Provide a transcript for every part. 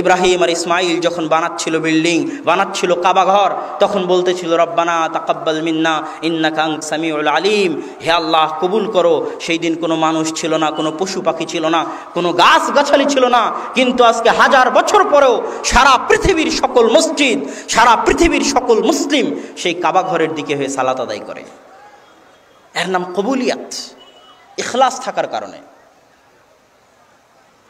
ইব্রাহিম আর ইসমাইল যখন বানাচ্ছিল বিল্ডিং, বানাচ্ছিল কাবা ঘর, তখন বলতেছিল রব্বানা তাকাব্বাল মিন্না ইন্নাকা আনতা সামিউল আলিম, হে আল্লাহ কবুল করো। সেই দিন কোনো মানুষ ছিল না, কোনো পশু পাখি ছিল না, কোনো গাছ গাছালি ছিল না, কিন্তু আজকে 1000 বছর পরেও সারা পৃথিবীর সকল মসজিদ, সারা পৃথিবীর সকল মুসলিম সেই কাবা ঘরের দিকে হয়ে সালাত আদায় করে। এর নাম কবুলিয়াত, ইখলাস থাকার কারণে।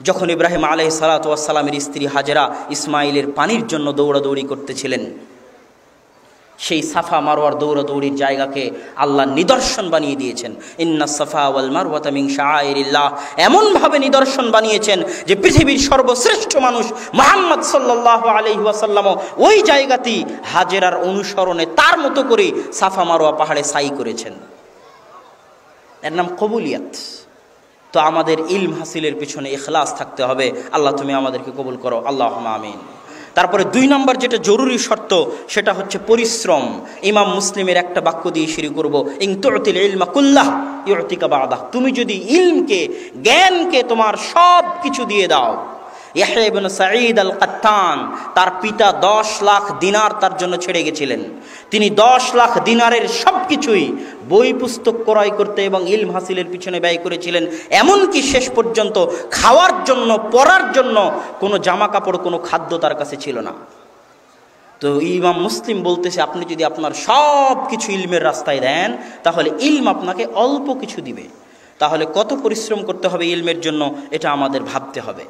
যখন ইব্রাহিম আলাইহিস সালাতু ওয়াস সালামের স্ত্রী হাজেরা ইসমাইলের পানির জন্য দৌড়াদৌড়ি করতেছিলেন, সেই সাফা মারওয়ার দৌড়াদৌড়ির জায়গাকে আল্লাহ নিদর্শন বানিয়ে দিয়েছেন। ইন্নাস সাফা ওয়াল মারওয়াতা মিন শাআইরিল্লাহ, এমনভাবে নিদর্শন বানিয়েছেন যে পৃথিবীর সর্বশ্রেষ্ঠ মানুষ মুহাম্মদ সাল্লাল্লাহু আলাইহি ওয়াসাল্লাম ওই জায়গাতেই হাজেরার অনুসরণে তার মতো করে সাফা মারওয়া পাহাড়ে সাই করেছেন। এর নাম কবুলিয়াত। তো আমাদের ইলম হাসিলের পিছনে ইখলাস থাকতে হবে। আল্লাহ তুমি আমাদেরকে কবুল করো, আল্লাহুম্মা আমিন। তারপরে 2 নম্বর যেটা জরুরি শর্ত, সেটা হচ্ছে পরিশ্রম। ইমাম মুসলিমের একটা বাক্য দিয়ে শুরু করব, ইন তুতিল ইলমা কুল্লাহ ইউতিকা বাদাহ, তুমি যদি ইলমকে, জ্ঞানকে তোমার সব কিছু দিয়ে দাও। ইয়াহইয়া ইবনে সাঈদ আল কাত্তান, তার পিতা 10 লাখ দিনার তার জন্য ছেড়ে গেছিলেন। তিনি 10 লাখ দিনারের সব কিছুই বই পুস্তক ক্রয় করতে এবং ইলম হাসিলের পিছনে ব্যয় করেছিলেন। এমনকি শেষ পর্যন্ত খাওয়ার জন্য, পরার জন্য কোনো জামা কাপড়, কোনো খাদ্য তার কাছে ছিল না। তো ইমাম মুসলিম বলতেছে, আপনি যদি আপনার সব কিছু ইলমের রাস্তায় দেন, তাহলে ইলম আপনাকে অল্প কিছু দিবে। তাহলে কত পরিশ্রম করতে হবে ইলমের জন্য, এটা আমাদের ভাবতে হবে।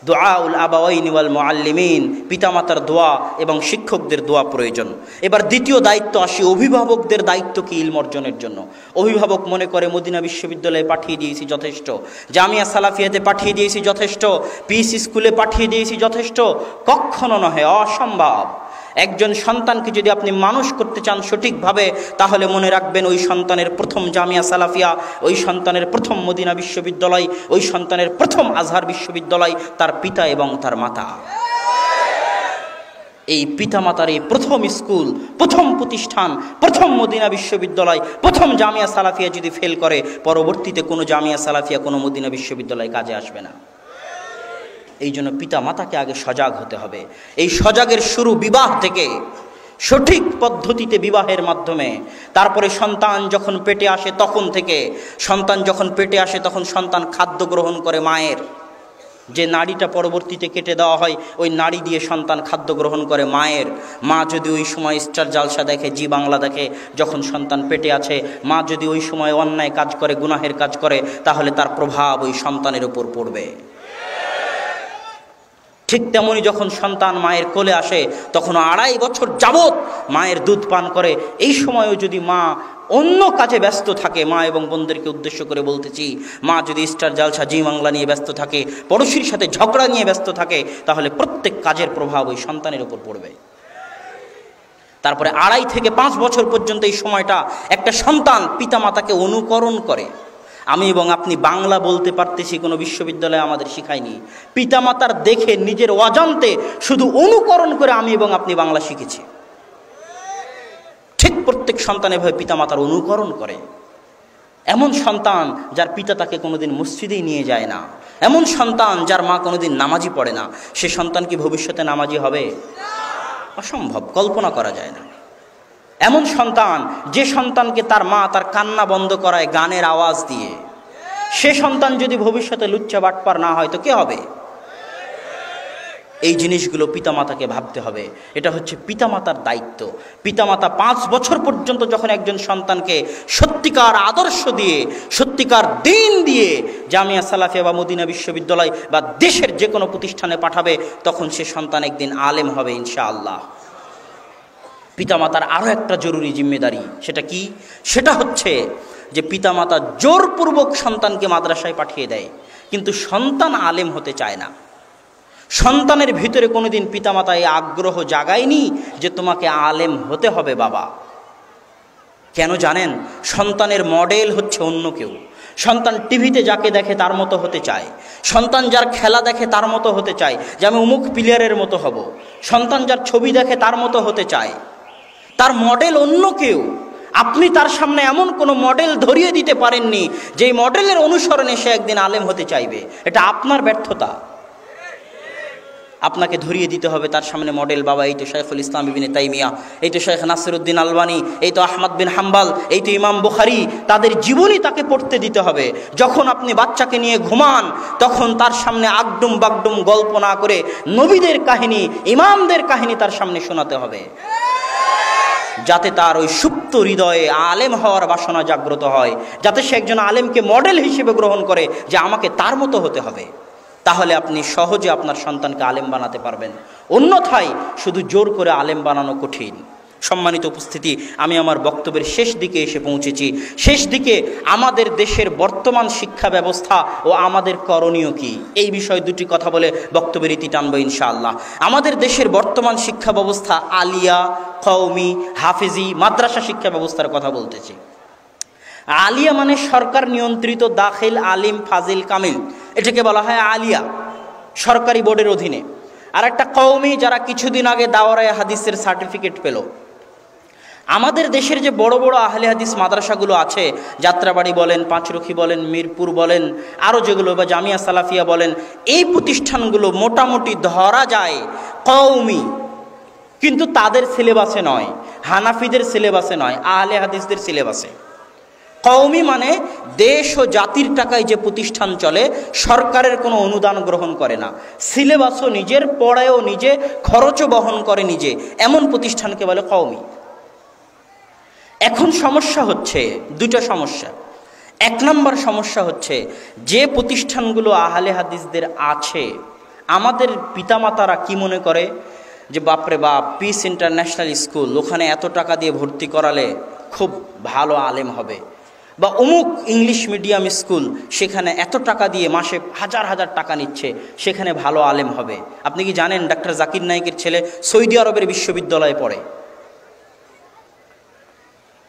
দুআউল আবাওয়াইনি ওয়াল মুআল্লিমিন, পিতামাতার দোয়া এবং শিক্ষকদের দোয়া প্রয়োজন। এবার দ্বিতীয় দায়িত্ব আসি, অভিভাবকদের দায়িত্ব কি ইলম অর্জনের জন্য। অভিভাবক মনে করে মদিনা বিশ্ববিদ্যালয়ে পাঠিয়ে দিয়েছি যথেষ্ট, জামিয়া সালাফিয়াতে পাঠিয়ে দিয়েছি যথেষ্ট, পিস স্কুলে পাঠিয়ে দিয়েছি যথেষ্ট। কখনো নহে, অসম্ভব। একজন সন্তানকে যদি আপনি মানুষ করতে চান সঠিকভাবে, তাহলে মনে রাখবেন ওই সন্তানের প্রথম জামিয়া সালাফিয়া, ওই সন্তানের প্রথম মদিনা বিশ্ববিদ্যালয়, ওই সন্তানের প্রথম আজহার বিশ্ববিদ্যালয় তার পিতা এবং তার মাতা। এই পিতা মাতার এই প্রথম স্কুল, প্রথম প্রতিষ্ঠান, প্রথম মদিনা বিশ্ববিদ্যালয়, প্রথম জামিয়া সালাফিয়া যদি ফেল করে, পরবর্তীতে কোনো জামিয়া সালাফিয়া, কোনো মদিনা বিশ্ববিদ্যালয় কাজে আসবে না। এই জন্য পিতা মাতাকে আগে সজাগ হতে হবে। এই সজাগের শুরু বিবাহ থেকে, সঠিক পদ্ধতিতে বিবাহের মাধ্যমে। তারপরে সন্তান যখন পেটে আসে তখন থেকে, সন্তান যখন পেটে আসে তখন সন্তান খাদ্য গ্রহণ করে মায়ের, যে নাড়িটা পরবর্তীতে কেটে দেওয়া হয়, ওই নাড়ি দিয়ে সন্তান খাদ্য গ্রহণ করে মায়ের। মা যদি ওই সময় স্টার জালসা দেখে, জি বাংলা দেখে, যখন সন্তান পেটে আছে, মা যদি ওই সময় অন্যায় কাজ করে, গুনাহের কাজ করে, তাহলে তার প্রভাব ওই সন্তানের উপর পড়বে। ঠিক তেমনি যখন সন্তান মায়ের কোলে আসে, তখন 2.5 বছর যাবৎ মায়ের দুধ পান করে। এই সময়ও যদি মা অন্য কাজে ব্যস্ত থাকে, মা এবং বোনদেরকে উদ্দেশ্য করে বলতেছি, মা যদি স্টার জালসা, জি বাংলা নিয়ে ব্যস্ত থাকে, পড়োশির সাথে ঝগড়া নিয়ে ব্যস্ত থাকে, তাহলে প্রত্যেক কাজের প্রভাব ওই সন্তানের উপর পড়বে। তারপরে 2.5 থেকে 5 বছর পর্যন্ত এই সময়টা একটা সন্তান পিতামাতাকে অনুকরণ করে। আমি এবং আপনি বাংলা বলতে পারতেছি, কোনো বিশ্ববিদ্যালয়ে আমাদের শিখায়নি। পিতামাতার দেখে, নিজের অজান্তে শুধু অনুকরণ করে আমি এবং আপনি বাংলা শিখেছি। ঠিক প্রত্যেক সন্তান এভাবে পিতামাতার অনুকরণ করে। এমন সন্তান যার পিতা তাকে কোনোদিন মসজিদেই নিয়ে যায় না, এমন সন্তান যার মা কোনোদিন নামাজি পড়ে না, সে সন্তান কি ভবিষ্যতে নামাজি হবে? অসম্ভব, কল্পনা করা যায় না। এমন সন্তান, যে সন্তানকে তার মা তার কান্না বন্ধ করায় গানের আওয়াজ দিয়ে, সে সন্তান যদি ভবিষ্যতে লুচ্চা বাটপার না হয় তো কে হবে? এই জিনিসগুলো পিতামাতাকে ভাবতে হবে। এটা হচ্ছে পিতামাতার দায়িত্ব। পিতামাতা 5 বছর পর্যন্ত যখন একজন সন্তানকে সত্যিকার আদর্শ দিয়ে, সত্যিকার দিন দিয়ে জামিয়া সালাফিয়া বা মদিনা বিশ্ববিদ্যালয় বা দেশের যে কোনো প্রতিষ্ঠানে পাঠাবে, তখন সে সন্তান একদিন আলেম হবে ইনশাআল্লাহ। পিতামাতার আরও একটা জরুরি জিম্মেদারি, সেটা কি? সেটা হচ্ছে যে পিতামাতা জোরপূর্বক সন্তানকে মাদ্রাসায় পাঠিয়ে দেয়, কিন্তু সন্তান আলেম হতে চায় না। সন্তানের ভিতরে কোনোদিন পিতামাতা এই আগ্রহ জাগায়নি যে তোমাকে আলেম হতে হবে বাবা। কেন জানেন? সন্তানের মডেল হচ্ছে অন্য কেউ। সন্তান টিভিতে যাকে দেখে তার মতো হতে চায়, সন্তান যার খেলা দেখে তার মতো হতে চায়, যে আমি অমুক প্লেয়ারের মতো হব। সন্তান যার ছবি দেখে তার মতো হতে চায়, তার মডেল অন্য কেউ। আপনি তার সামনে এমন কোনো মডেল ধরিয়ে দিতে পারেননি যেই মডেলের অনুসরণে সে একদিন আলেম হতে চাইবে। এটা আপনার ব্যর্থতা। আপনাকে ধরিয়ে দিতে হবে তার সামনে মডেল, বাবা এই তো শাইখুল ইসলাম ইবনে তাইমিয়া, এই তো শাইখ নাসিরউদ্দিন আলবানী, এই তো আহমদ বিন হাম্বল, এই তো ইমাম বুখারী, তাদের জীবনী তাকে পড়তে দিতে হবে। যখন আপনি বাচ্চাকে নিয়ে ঘুমান তখন তার সামনে আগডুম বাগডুম গল্প না করে নবীদের কাহিনী, ইমামদের কাহিনী তার সামনে শোনাতে হবে, যাতে তার ওই সুপ্ত হৃদয়ে আলেম হওয়ার বাসনা জাগ্রত হয়, যাতে সে একজন আলেমকে মডেল হিসেবে গ্রহণ করে যে আমাকে তার মতো হতে হবে। তাহলে আপনি সহজে আপনার সন্তানকে আলেম বানাতে পারবেন। অন্যথায় শুধু জোর করে আলেম বানানো কঠিন। সম্মানিত উপস্থিতি, আমি আমার বক্তব্যের শেষ দিকে এসে পৌঁছেছি। শেষ দিকে আমাদের দেশের বর্তমান শিক্ষা ব্যবস্থা ও আমাদের করণীয় কি, এই বিষয়ে দুটি কথা বলে বক্তব্যের ইতি টানবো ইনশাআল্লাহ। আমাদের দেশের বর্তমান শিক্ষা ব্যবস্থা আলিয়া, কওমি, হাফেজি, মাদ্রাসা শিক্ষা ব্যবস্থার কথা বলতেছি। আলিয়া মানে সরকার নিয়ন্ত্রিত দাখিল, আলিম, ফাজিল, কামিল, এটাকে বলা হয় আলিয়া, সরকারি বোর্ডের অধীনে। আর একটা কওমি, যারা কিছুদিন আগে দাওরায়ে হাদিসের সার্টিফিকেট পেল। আমাদের দেশের যে বড় বড় আহলে হাদিস মাদ্রাসাগুলো আছে, যাত্রাবাড়ি বলেন, পাঁচরুখি বলেন, মিরপুর বলেন, আরও যেগুলো, বা জামিয়া সালাফিয়া বলেন, এই প্রতিষ্ঠানগুলো মোটামুটি ধরা যায় কওমি, কিন্তু তাদের সিলেবাসে নয়, হানাফিদের সিলেবাসে নয়, আহলে হাদিসদের সিলেবাসে। কওমি মানে দেশ ও জাতির টাকায় যে প্রতিষ্ঠান চলে, সরকারের কোনো অনুদান গ্রহণ করে না, সিলেবাসও নিজের, পড়ায়ও নিজে, খরচও বহন করে নিজে, এমন প্রতিষ্ঠানকে বলে কওমি। এখন সমস্যা হচ্ছে দুটো সমস্যা। এক নম্বর সমস্যা হচ্ছে যে প্রতিষ্ঠানগুলো আহলে হাদিসদের আছে, আমাদের পিতামাতারা কি মনে করে যে বাপরে বাপ, পিস ইন্টারন্যাশনাল স্কুল, ওখানে এত টাকা দিয়ে ভর্তি করালে খুব ভালো আলেম হবে, বা অমুক ইংলিশ মিডিয়াম স্কুল, সেখানে এত টাকা দিয়ে মাসে হাজার হাজার টাকা নিচ্ছে, সেখানে ভালো আলেম হবে। আপনি কি জানেন ডাক্তার জাকির নায়েকের ছেলে সৌদি আরবের বিশ্ববিদ্যালয়ে পড়ে?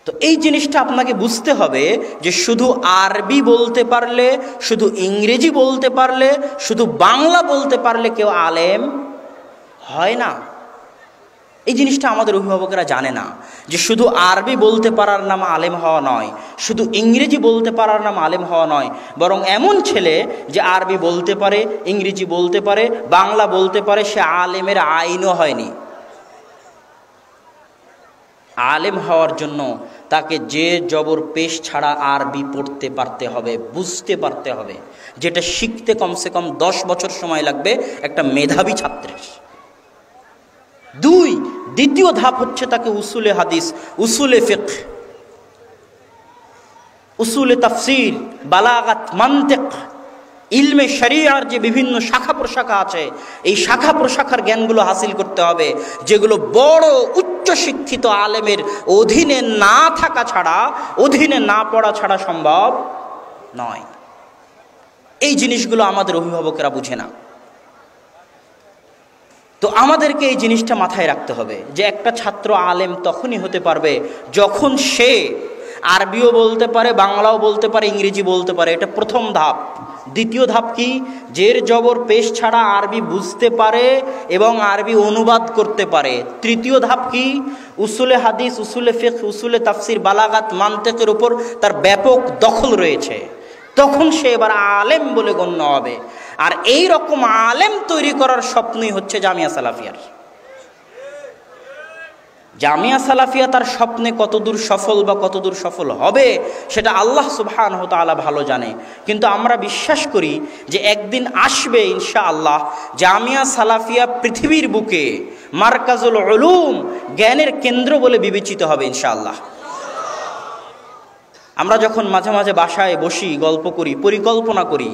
তো এই জিনিসটা আপনাকে বুঝতে হবে যে শুধু আরবি বলতে পারলে, শুধু ইংরেজি বলতে পারলে, শুধু বাংলা বলতে পারলে কেউ আলেম হয় না। এই জিনিসটা আমাদের অভিভাবকেরা জানে না, যে শুধু আরবি বলতে পারার নাম আলেম হওয়া নয়, শুধু ইংরেজি বলতে পারার নাম আলেম হওয়া নয়, বরং এমন ছেলে যে আরবি বলতে পারে, ইংরেজি বলতে পারে, বাংলা বলতে পারে, সে আলেমের আইনও হয়নি। আলেম হওয়ার জন্য তাকে যে জবর পেশ ছাড়া আরবি পড়তে পারতে হবে, বুঝতে পারতে হবে, যেটা শিখতে কমসে কম 10 বছর সময় লাগবে একটা মেধাবী ছাত্রের। দ্বিতীয় ধাপ হচ্ছে তাকে উসুলে হাদিস, উসুলে ফিকহ, উসুলে তাফসীর, বালাগাত, মানতিক, ইলমে শরিয়ার যে বিভিন্ন শাখা প্রশাখা আছে, এই শাখা প্রশাখার জ্ঞানগুলো হাসিল করতে হবে, যেগুলো বড় উচ্চ শিক্ষিত আলেমের অধীনে না থাকা ছাড়া, অধীনে না পড়া ছাড়া সম্ভব নয়। এই জিনিসগুলো আমাদের অভিভাবকেরা বুঝে না। তো আমাদেরকে এই জিনিসটা মাথায় রাখতে হবে যে একটা ছাত্র আলেম তখনই হতে পারবে যখন সে আরবিও বলতে পারে, বাংলাও বলতে পারে, ইংরেজি বলতে পারে। এটা প্রথম ধাপ। দ্বিতীয় ধাপ কি? জের জবর পেশ ছাড়া আরবি বুঝতে পারে এবং আরবি অনুবাদ করতে পারে। তৃতীয় ধাপ কি? উসুলে হাদিস, উসুলে ফিকহ, উসুলে তাফসির, বালাগাত, মানতিকের উপর তার ব্যাপক দখল রয়েছে। তখন সে এবার আলেম বলে গণ্য হবে। আর এই রকম আলেম তৈরি করার স্বপ্নই হচ্ছে জামিয়া সালাফিয়ার। জামিয়া সালাফিয়া তার স্বপ্নে কতদূর সফল বা কতদূর সফল হবে সেটা আল্লাহ সুবহানাহু ওয়া তাআলা ভালো জানে। কিন্তু আমরা বিশ্বাস করি যে একদিন আসবে ইনশাআল্লাহ, জামিয়া সালাফিয়া পৃথিবীর বুকে মারকাজুল উলুম, জ্ঞানের কেন্দ্র বলে বিবেচিত হবে ইনশাআল্লাহ। আমরা যখন মাঝে মাঝে বাসায় বসি, গল্প করি, পরিকল্পনা করি,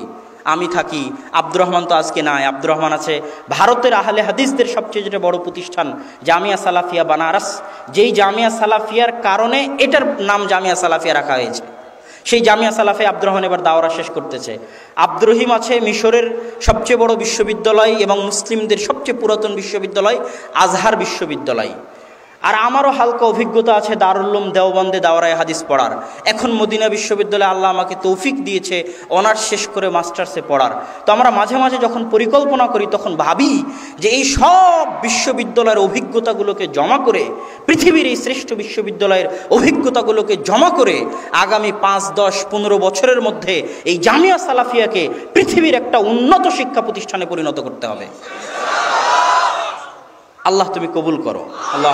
আমি থাকি, আব্দুর রহমান তো আজকে নাই, আব্দুর রহমান আছে, ভারতের আহলে হাদিসদের সবচেয়ে যেটা বড় প্রতিষ্ঠান জামিয়া সালাফিয়া বানারস, যেই জামিয়া সালাফিয়ার কারণে এটার নাম জামিয়া সালাফিয়া রাখা হয়েছে। সেই জামিয়া সালাফিয়া আব্দুর রহমান এবার দাওরা শেষ করতেছে। আব্দুর রহিম আছে মিশরের সবচেয়ে বড় বিশ্ববিদ্যালয় এবং মুসলিমদের সবচেয়ে পুরাতন বিশ্ববিদ্যালয় আজহার বিশ্ববিদ্যালয়। আর আমারও হালকা অভিজ্ঞতা আছে দারুল উলুম দেওবন্দে দাওরায়ে হাদিস পড়ার। এখন মদিনা বিশ্ববিদ্যালয়ে আল্লাহ আমাকে তৌফিক দিয়েছে অনার্স শেষ করে মাস্টার্সে পড়ার। তো আমরা মাঝে মাঝে যখন পরিকল্পনা করি তখন ভাবি যে এই সব বিশ্ববিদ্যালয়ের অভিজ্ঞতাগুলোকে জমা করে, পৃথিবীর এই শ্রেষ্ঠ বিশ্ববিদ্যালয়ের অভিজ্ঞতাগুলোকে জমা করে আগামী 5, 10, 15 বছরের মধ্যে এই জামিয়া সালাফিয়াকে পৃথিবীর একটা উন্নত শিক্ষা প্রতিষ্ঠানে পরিণত করতে হবে। আল্লাহ তুমি কবুল করো, আল্লাহ।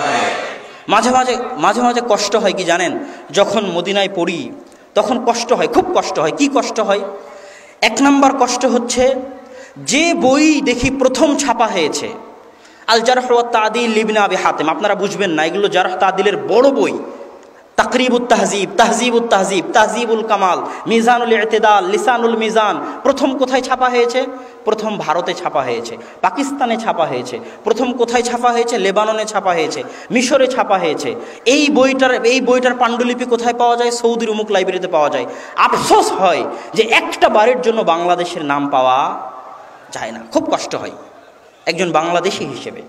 মাঝে মাঝে মাঝে মাঝে কষ্ট হয় কি জানেন, যখন মদিনায় পড়ি তখন কষ্ট হয়, খুব কষ্ট হয়। কি কষ্ট হয়? এক নাম্বার কষ্ট হচ্ছে, যে বই দেখি প্রথম ছাপা হয়েছে আল জারহ ওয়াত তা'দীল ইবনে আবি হাতেম, আপনারা বুঝবেন না, এগুলো জারহ তা'দীলের বড় বই। তাকরিবুত তাহজিব, তাহজিবুত তাহজিব, তাহজিবুল কামাল, মিজানুল ইতিদাল, লিসানুল মিজান, প্রথম কোথায় ছাপা হয়েছে? প্রথম ভারতে ছাপা হয়েছে, পাকিস্তানে ছাপা হয়েছে, প্রথম কোথায় ছাপা হয়েছে? লেবাননে ছাপা হয়েছে, মিশরে ছাপা হয়েছে। এই বইটার পাণ্ডুলিপি কোথায় পাওয়া যায়? সৌদির উমুক লাইব্রেরিতে পাওয়া যায়। আফসোস হয় যে একটা বারের জন্য বাংলাদেশের নাম পাওয়া যায় না, খুব কষ্ট হয় একজন বাংলাদেশি হিসেবে।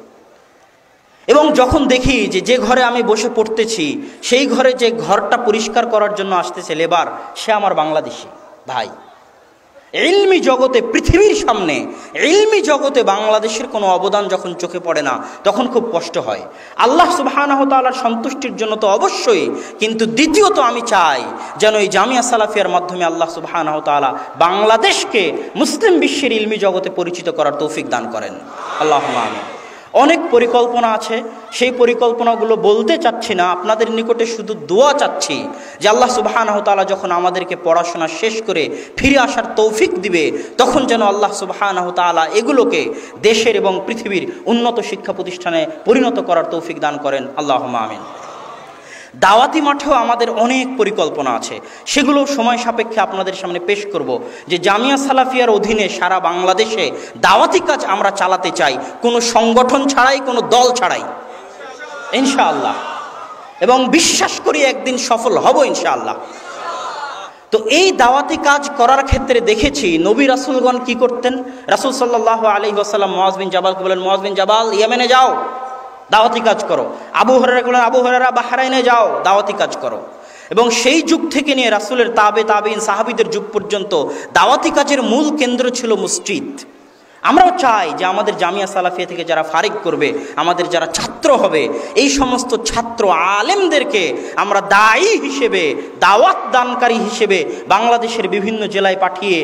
এবং যখন দেখি যে ঘরে আমি বসে পড়তেছি সেই ঘরে যে ঘরটা পরিষ্কার করার জন্য আসতেছে লেবার, সে আমার বাংলাদেশি ভাই। ইলমি জগতে, পৃথিবীর সামনে ইলমি জগতে বাংলাদেশের কোনো অবদান যখন চোখে পড়ে না, তখন খুব কষ্ট হয়। আল্লাহ সুবহানাহু ওয়া তাআলার সন্তুষ্টির জন্য তো অবশ্যই, কিন্তু দ্বিতীয়ত আমি চাই যেন এই জামিয়া সালাফিয়ার মাধ্যমে আল্লাহ সুবহানাহু ওয়া তাআলা বাংলাদেশকে মুসলিম বিশ্বের ইলমি জগতে পরিচিত করার তৌফিক দান করেন, আল্লাহুম্মা আমিন। অনেক পরিকল্পনা আছে, সেই পরিকল্পনাগুলো বলতে চাচ্ছি না, আপনাদের নিকটে শুধু দোয়া চাচ্ছি যে আল্লাহ সুবহানাহু ওয়া তাআলা যখন আমাদেরকে পড়াশোনা শেষ করে ফিরে আসার তৌফিক দিবে, তখন যেন আল্লাহ সুবহানাহু ওয়া তাআলা এগুলোকে দেশের এবং পৃথিবীর উন্নত শিক্ষা প্রতিষ্ঠানে পরিণত করার তৌফিক দান করেন, আল্লাহুম্মা আমিন। দাওয়াতি মাঠেও আমাদের অনেক পরিকল্পনা আছে, সেগুলো সময় সাপেক্ষে আপনাদের সামনে পেশ করব। যে জামিয়া সালাফিয়ার অধীনে সারা বাংলাদেশে দাওয়াতি কাজ আমরা চালাতে চাই, কোনো সংগঠন ছাড়াই, কোনো দল ছাড়াই, ইনশাআল্লাহ। এবং বিশ্বাস করি একদিন সফল হব ইনশাআল্লাহ। তো এই দাওয়াতি কাজ করার ক্ষেত্রে দেখেছি নবী রাসূলগণ কি করতেন। রাসূল সাল্লাল্লাহু আলাইহি ওয়াসাল্লাম মুআয বিন জাবালকে বলেন, মুআয বিন জাবাল ইয়েমেনে যাও, দাওয়াতি কাজ করো। আবু হুরায়রা বলেন, আবু হুরায়রা বাহরাইনে যাও, দাওয়াতি কাজ করো। এবং সেই যুগ থেকে নিয়ে রাসূলের তাবেঈন সাহাবীদের যুগ পর্যন্ত দাওয়াতি কাজের মূল কেন্দ্র ছিল মসজিদ। আমরাও চাই যে আমাদের জামিয়া সালাফিয়া থেকে যারা ফারিক করবে, আমাদের যারা ছাত্র হবে, এই সমস্ত ছাত্র আলেমদেরকে আমরা দায়ী হিসেবে, দাওয়াত দানকারী হিসেবে বাংলাদেশের বিভিন্ন জেলায় পাঠিয়ে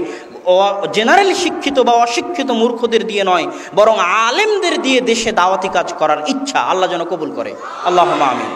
জেনারেল শিক্ষিত বা অশিক্ষিত মূর্খদের দিয়ে নয়, বরং আলেমদের দিয়ে দেশে দাওয়াতি কাজ করার ইচ্ছা আল্লাহ যেন কবুল করে, আল্লাহুম্মা আমিন।